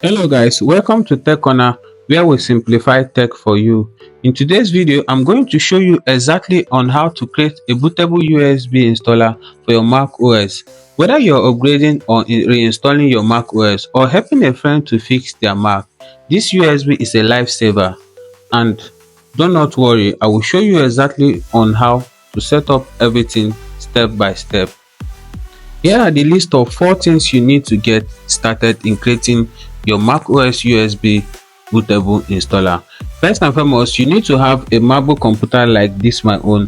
Hello guys, welcome to Tech Corner, where we simplify tech for you. In today's video, I'm going to show you exactly on how to create a bootable USB installer for your Mac OS. Whether you're upgrading or reinstalling your Mac OS or helping a friend to fix their Mac, this USB is a lifesaver. And do not worry, I will show you exactly on how to set up everything step by step. Here are the list of 4 things you need to get started in creating your macOS USB bootable installer. First and foremost, you need to have a MacBook computer like this, my own,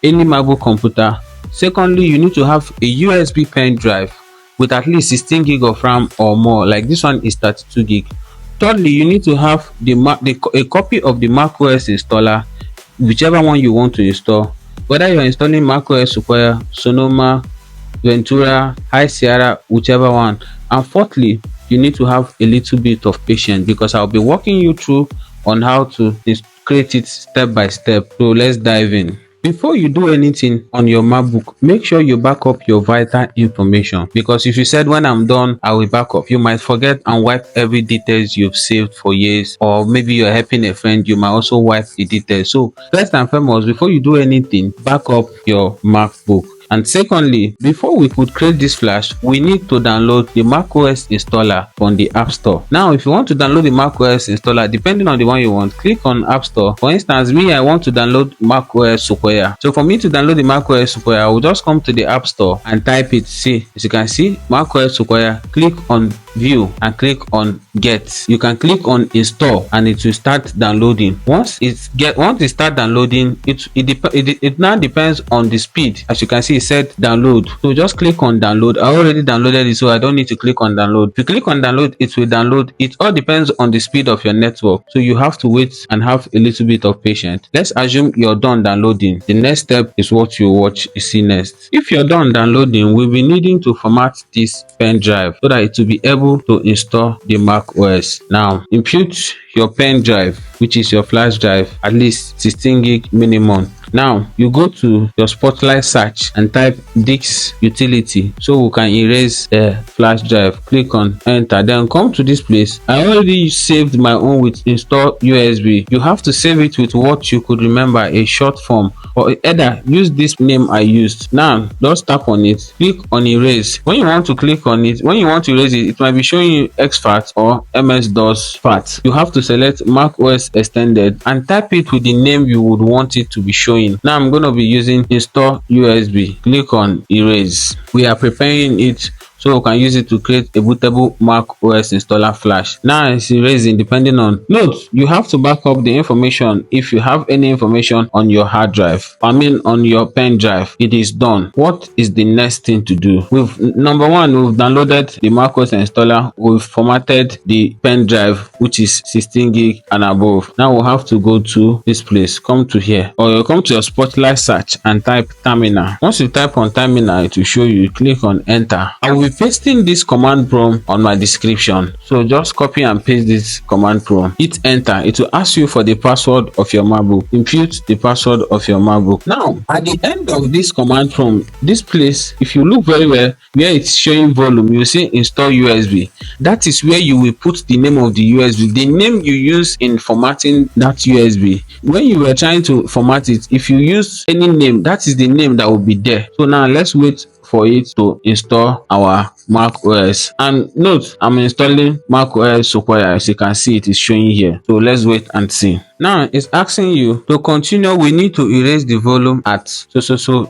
any MacBook computer. Secondly, you need to have a USB pen drive with at least 16 gig of RAM or more, like this one is 32 gig. Thirdly, you need to have a copy of the macOS installer, whichever one you want to install, whether you're installing macOS Sequoia, Sonoma, Ventura, High Sierra, whichever one. And fourthly, you need to have a little bit of patience because I'll be walking you through on how to create it step by step. So let's dive in. Before you do anything on your MacBook, make sure you back up your vital information, because if you said when I'm done I will back up, you might forget and wipe every details you've saved for years, or maybe you're helping a friend, you might also wipe the details. So first and foremost, before you do anything, back up your MacBook. And secondly, before we could create this flash, we need to download the macOS installer from the App Store. Now, if you want to download the macOS installer, depending on the one you want, click on App Store. For instance, me, I want to download macOS Sequoia. So for me to download the macOS Sequoia, I will just come to the App Store and type it. See, as you can see, macOS Sequoia, click on View and click on Get. You can click on Install and it will start downloading. Once it start downloading, it now depends on the speed. As you can see, it said download, so just click on download. I already downloaded it, so I don't need to click on download. If you click on download, it will download. It all depends on the speed of your network, so you have to wait and have a little bit of patience. Let's assume you're done downloading. The next step is what you see next. If you're done downloading, we'll be needing to format this pen drive so that it will be able to install the Mac OS. Now input your pen drive, which is your flash drive, at least 16 gig minimum. Now you go to your Spotlight search and type disk utility so we can erase the flash drive. Click on enter, then come to this place. I already saved my own with install USB. You have to save it with what you could remember, a short form, or either use this name I used. Now just tap on it, click on erase. When you want to click on it, when you want to erase it, it might be showing you exFAT or MS-DOS FAT. You have to select Mac OS extended and type it with the name you would want it to be showing. Now I'm going to be using install USB. Click on erase. We are preparing it so we can use it to create a bootable Mac OS installer flash. Now it's erasing depending on. Note, you have to back up the information if you have any information on your hard drive. I mean on your pen drive. It is done. What is the next thing to do? Number one, we've downloaded the Mac OS installer. We've formatted the pen drive, which is 16 gig and above. Now we'll have to go to this place. Come to here, or you come to your Spotlight search and type terminal. Once you type on terminal, it will show you. Click on enter. I will be pasting this command prompt on my description, so just copy and paste this command prompt. Hit enter. It will ask you for the password of your MacBook. Input the password of your MacBook. Now at the end of this command prompt, this place, if you look very well where it's showing volume, you see install USB. That is where you will put the name of the USB, the name you use in formatting that USB. When you were trying to format it, if you use any name, that is the name that will be there. So now let's wait for it to install our Mac OS. And note, I'm installing Mac OS Sequoia. As you can see, it is showing here. So let's wait and see. Now it's asking you to continue. We need to erase the volume at so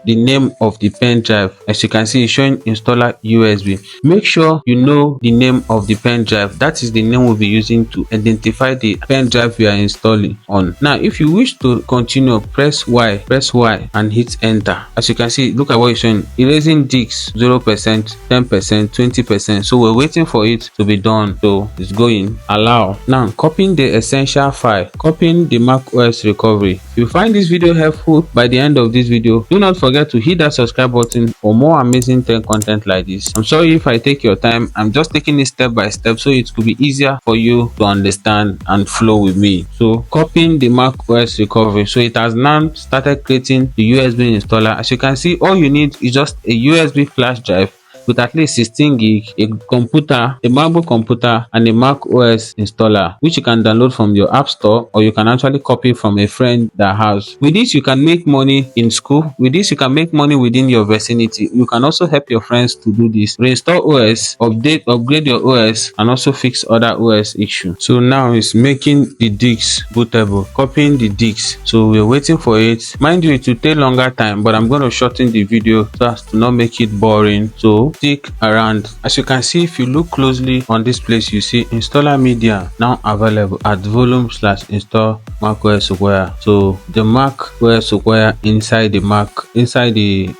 the name of the pen drive. As you can see, it's showing installer USB. Make sure you know the name of the pen drive. That is the name we'll be using to identify the pen drive we are installing on. Now if you wish to continue, press Y and hit enter. As you can see, look at what it's showing. Erasing disk 0%, 10%, 20%. So we're waiting for it to be done. So it's going. Allow. Now copying the essential file, copying the Mac OS recovery. If you find this video helpful by the end of this video, do not forget to hit that subscribe button for more amazing tech content like this. I'm sorry if I take your time. I'm just taking it step by step so it could be easier for you to understand and flow with me. So copying the Mac OS recovery. So it has now started creating the USB installer. As you can see, all you need is just a USB flash drive with at least 16 gig, a computer, a MacBook computer, and a Mac OS installer, which you can download from your app store, or you can actually copy from a friend that has. With this, you can make money in school. With this, you can make money within your vicinity. You can also help your friends to do this. Reinstall OS, upgrade your OS, and also fix other OS issues. So now it's making the disks bootable, copying the disks. So we're waiting for it. Mind you, it will take longer time, but I'm going to shorten the video so as to not make it boring. So stick around. As you can see, if you look closely on this place, you see InstallUSB now available at volume/install macOS Sequoia. So the macOS Sequoia inside the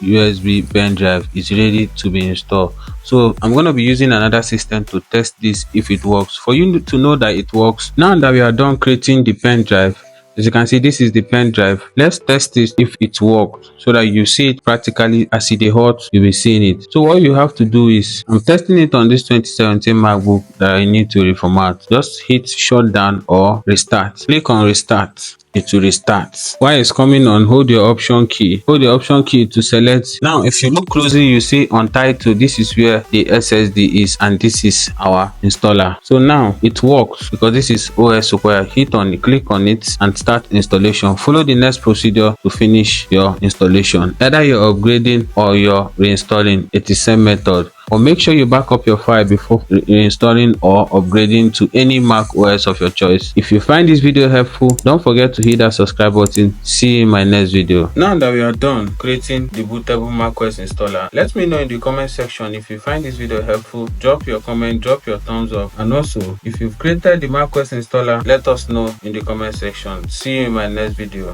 USB pen drive is ready to be installed. So I'm going to be using another system to test this if it works. For you to know that it works, now that we are done creating the pen drive, as you can see, this is the pen drive. Let's test this if it works, so that you see it practically as it is hot, you'll be seeing it. So what you have to do is, I'm testing it on this 2017 MacBook that I need to reformat. Just hit shutdown or restart. Click on restart. It will restart. While it's coming on, hold your option key. Hold the option key to select. Now, if you look closely, you see on title, this is where the SSD is, and this is our installer. So now it works because this is OS Sequoia. Hit on it, click on it, and start installation. Follow the next procedure to finish your installation. Either you're upgrading or you're reinstalling. It is same method. Or make sure you back up your file before reinstalling or upgrading to any Mac OS of your choice. If you find this video helpful, don't forget to hit that subscribe button. See you in my next video. Now that we are done creating the bootable Mac OS installer, let me know in the comment section if you find this video helpful. Drop your comment, drop your thumbs up, and also if you've created the Mac OS installer, let us know in the comment section. See you in my next video.